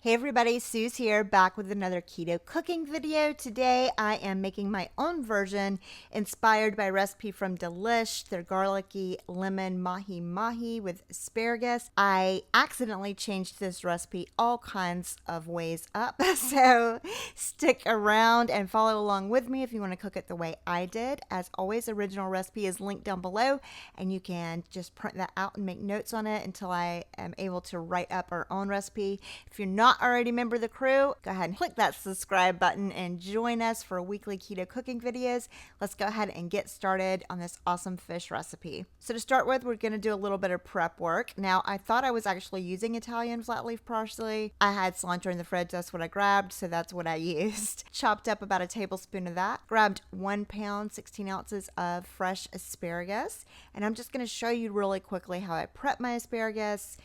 Hey everybody, Sue's here, back with another keto cooking video. Today I am making my own version inspired by a recipe from Delish, their garlicky lemon mahi-mahi with asparagus. I accidentally changed this recipe all kinds of ways up, so stick around and follow along with me if you want to cook it the way I did. As always, original recipe is linked down below and you can just print that out and make notes on it until I am able to write up our own recipe. If you're not already a member of the crew, go ahead and click that subscribe button and join us for weekly keto cooking videos. Let's go ahead and get started on this awesome fish recipe. So to start with, we're going to do a little bit of prep work. Now, I thought I was actually using Italian flat leaf parsley. I had cilantro in the fridge. That's what I grabbed, so that's what I used. Chopped up about a tablespoon of that. Grabbed 1 pound, 16 ounces of fresh asparagus. And I'm just going to show you really quickly how I prep my asparagus.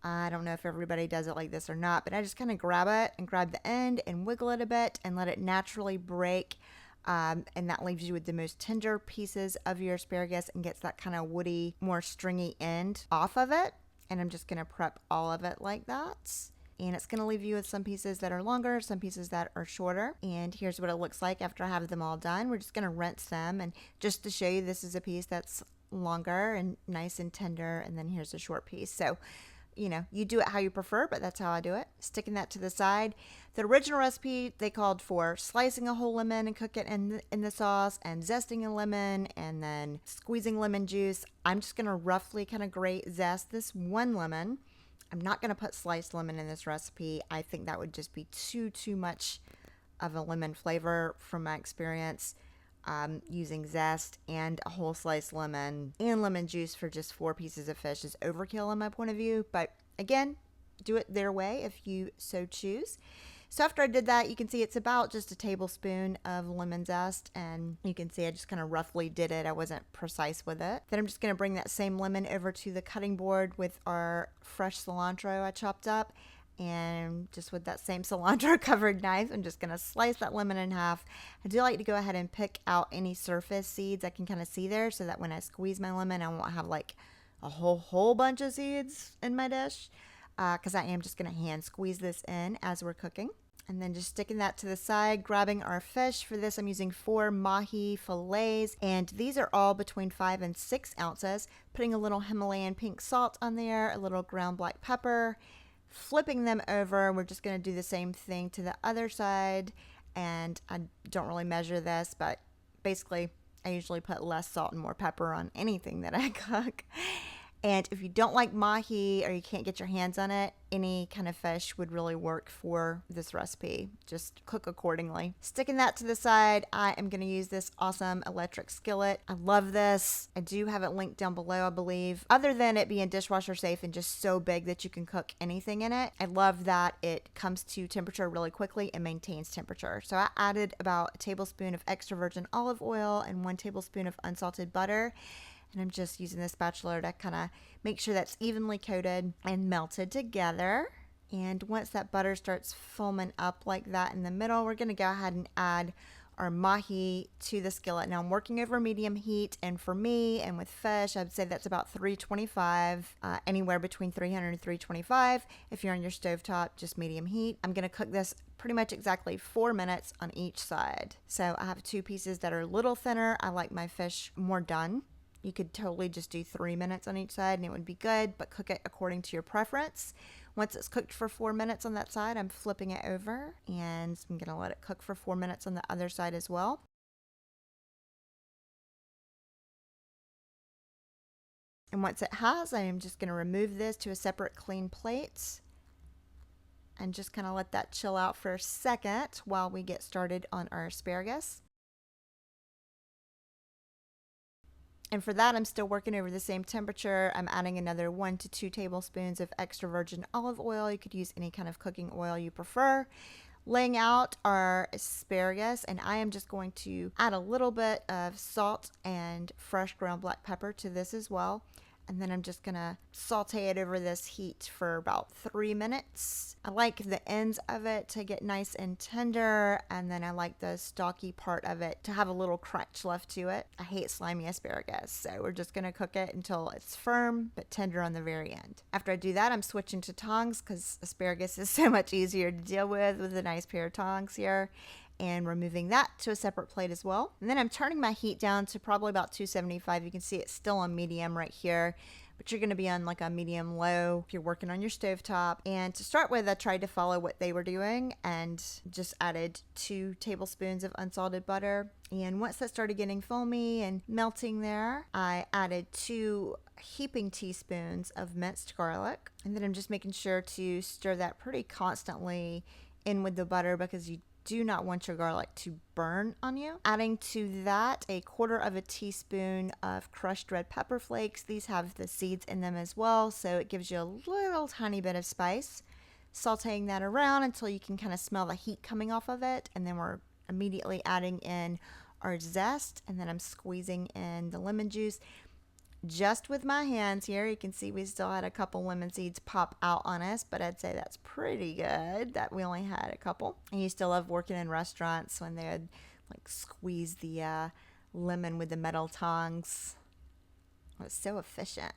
I don't know if everybody does it like this or not, but I just kind of grab it and grab the end and wiggle it a bit and let it naturally break. And that leaves you with the most tender pieces of your asparagus and gets that kind of woody, more stringy end off of it. And I'm just going to prep all of it like that. And it's going to leave you with some pieces that are longer, some pieces that are shorter. And here's what it looks like after I have them all done. We're just going to rinse them. And just to show you, this is a piece that's longer and nice and tender. And then here's a short piece. So you know, you do it how you prefer, but that's how I do it. Sticking that to the side. The original recipe, they called for slicing a whole lemon and cook it in the sauce, and zesting a lemon, and then squeezing lemon juice. I'm just going to roughly kind of grate zest this one lemon. I'm not going to put sliced lemon in this recipe. I think that would just be too much of a lemon flavor from my experience. Using zest and a whole sliced lemon and lemon juice for just 4 pieces of fish is overkill in my point of view. But again, do it their way if you so choose. So after I did that, you can see it's about just a tablespoon of lemon zest, and you can see I just kind of roughly did it. I wasn't precise with it. Then I'm just going to bring that same lemon over to the cutting board with our fresh cilantro I chopped up. And just with that same cilantro covered knife, I'm just going to slice that lemon in half. I do like to go ahead and pick out any surface seeds I can kind of see there, so that when I squeeze my lemon, I won't have like a whole bunch of seeds in my dish, because I am just going to hand squeeze this in as we're cooking. And then just sticking that to the side, grabbing our fish. For this, I'm using 4 mahi fillets, and these are all between 5 and 6 ounces. Putting a little Himalayan pink salt on there, a little ground black pepper. Flipping them over, we're just going to do the same thing to the other side. And I don't really measure this, but basically I usually put less salt and more pepper on anything that I cook. And if you don't like mahi or you can't get your hands on it, any kind of fish would really work for this recipe. Just cook accordingly. Sticking that to the side, I am going to use this awesome electric skillet. I love this. I do have it linked down below, I believe. Other than it being dishwasher safe and just so big that you can cook anything in it, I love that it comes to temperature really quickly and maintains temperature. So I added about a tablespoon of extra virgin olive oil and 1 tablespoon of unsalted butter. And I'm just using the spatula to kind of make sure that's evenly coated and melted together. And once that butter starts foaming up like that in the middle, we're going to go ahead and add our mahi to the skillet. Now I'm working over medium heat, and for me and with fish, I'd say that's about 325, anywhere between 300 and 325. If you're on your stovetop, just medium heat. I'm going to cook this pretty much exactly 4 minutes on each side. So I have 2 pieces that are a little thinner. I like my fish more done. You could totally just do 3 minutes on each side and it would be good, but cook it according to your preference. Once it's cooked for 4 minutes on that side, I'm flipping it over and I'm going to let it cook for 4 minutes on the other side as well. And once it has, I am just going to remove this to a separate clean plate and just kind of let that chill out for a second while we get started on our asparagus. And for that, I'm still working over the same temperature. I'm adding another 1 to 2 tablespoons of extra virgin olive oil. You could use any kind of cooking oil you prefer. Laying out our asparagus, and I am just going to add a little bit of salt and fresh ground black pepper to this as well. and then I'm just gonna saute it over this heat for about 3 minutes. I like the ends of it to get nice and tender, and then I like the stalky part of it to have a little crunch left to it. I hate slimy asparagus, so we're just gonna cook it until it's firm but tender on the very end. After I do that, I'm switching to tongs because asparagus is so much easier to deal with a nice pair of tongs here. And we're moving that to a separate plate as well. And then I'm turning my heat down to probably about 275. You can see it's still on medium right here, but you're going to be on like a medium low if you're working on your stovetop. And to start with, I tried to follow what they were doing and just added 2 tablespoons of unsalted butter. And once that started getting foamy and melting there, I added 2 heaping teaspoons of minced garlic. And then I'm just making sure to stir that pretty constantly in with the butter because you do not want your garlic to burn on you. Adding to that 1/4 teaspoon of crushed red pepper flakes. These have the seeds in them as well, so it gives you a little tiny bit of spice. Sautéing that around until you can kind of smell the heat coming off of it, and then we're immediately adding in our zest, and then I'm squeezing in the lemon juice. Just with my hands here, you can see we still had a couple lemon seeds pop out on us, but I'd say that's pretty good that we only had a couple. I used to love working in restaurants when they would like squeeze the lemon with the metal tongs. It was so efficient.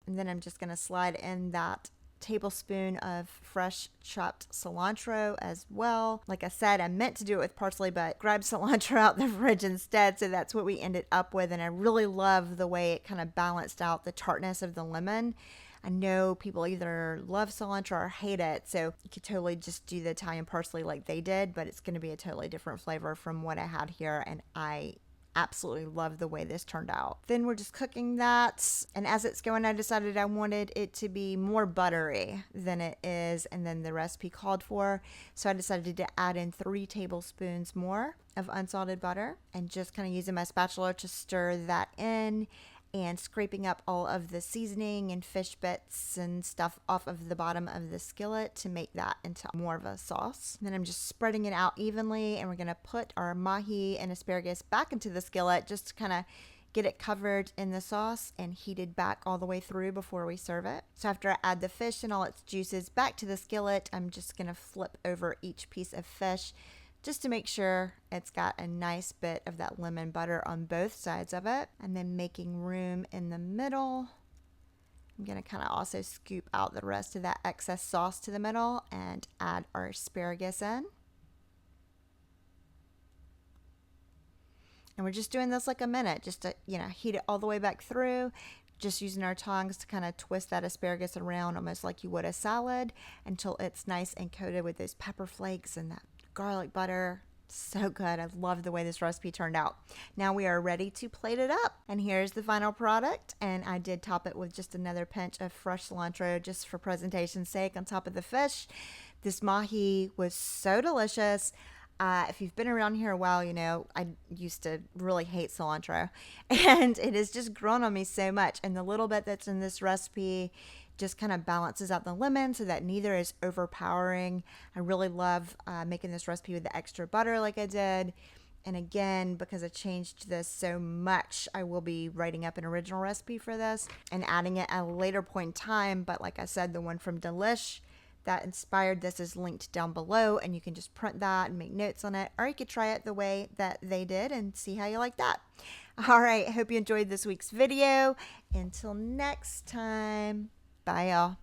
And then I'm just going to slide in that tablespoon of fresh chopped cilantro as well. Like I said, I meant to do it with parsley, but grabbed cilantro out the fridge instead, so that's what we ended up with. And I really love the way it kind of balanced out the tartness of the lemon. I know people either love cilantro or hate it, so you could totally just do the Italian parsley like they did, but it's going to be a totally different flavor from what I had here, and I absolutely love the way this turned out. Then we're just cooking that, and as it's going, I decided I wanted it to be more buttery than it is and then the recipe called for, so I decided to add in 3 tablespoons more of unsalted butter and just kind of using my spatula to stir that in and scraping up all of the seasoning and fish bits and stuff off of the bottom of the skillet to make that into more of a sauce. And then I'm just spreading it out evenly, and we're going to put our mahi and asparagus back into the skillet just to kind of get it covered in the sauce and heated back all the way through before we serve it. So after I add the fish and all its juices back to the skillet, I'm just going to flip over each piece of fish just to make sure it's got a nice bit of that lemon butter on both sides of it. And then making room in the middle, I'm going to kind of also scoop out the rest of that excess sauce to the middle and add our asparagus in. And we're just doing this like a minute just to, heat it all the way back through. Just using our tongs to kind of twist that asparagus around almost like you would a salad until it's nice and coated with those pepper flakes and that garlic butter. So good. I love the way this recipe turned out. Now we are ready to plate it up. And here's the final product. And I did top it with just another pinch of fresh cilantro just for presentation's sake on top of the fish. This mahi was so delicious. If you've been around here a while, I used to really hate cilantro, and it has just grown on me so much. And the little bit that's in this recipe just kind of balances out the lemon so that neither is overpowering. I really love making this recipe with the extra butter like I did. And again, because I changed this so much, I will be writing up an original recipe for this and adding it at a later point in time. But like I said, the one from Delish that inspired this is linked down below, and you can just print that and make notes on it, or you could try it the way that they did and see how you like that. All right, I hope you enjoyed this week's video. Until next time, bye y'all.